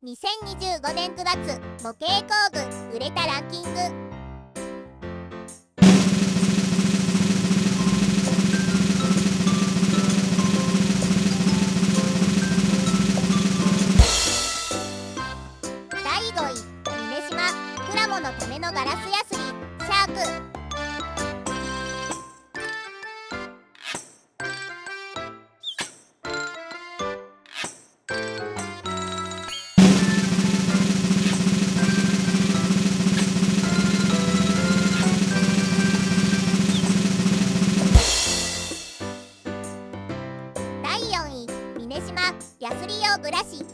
2025年9月模型工具売れたランキング。第5位、峰島プラモのためのガラスヤスリシャーク。第4位、峰島ヤスリ用ブラシ。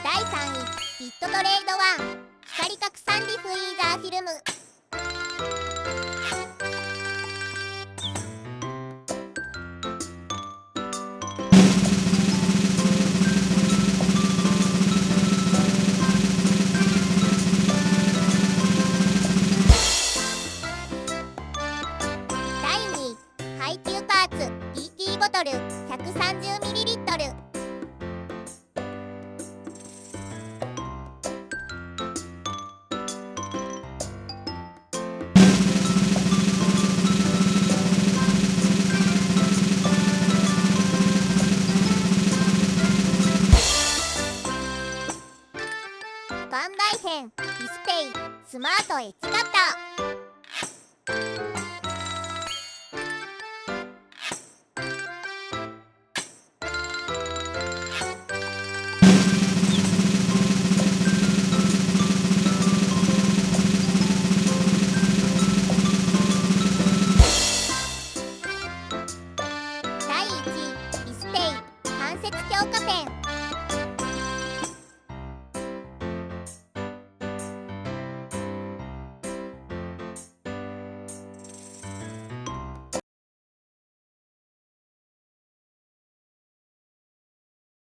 第3位、ビットトレード1光拡散ディフューザーフィルム。第2位、ハイキューパーツ DT ボトル 130ml。岩盤編ディスプレイスマートエッジカッター。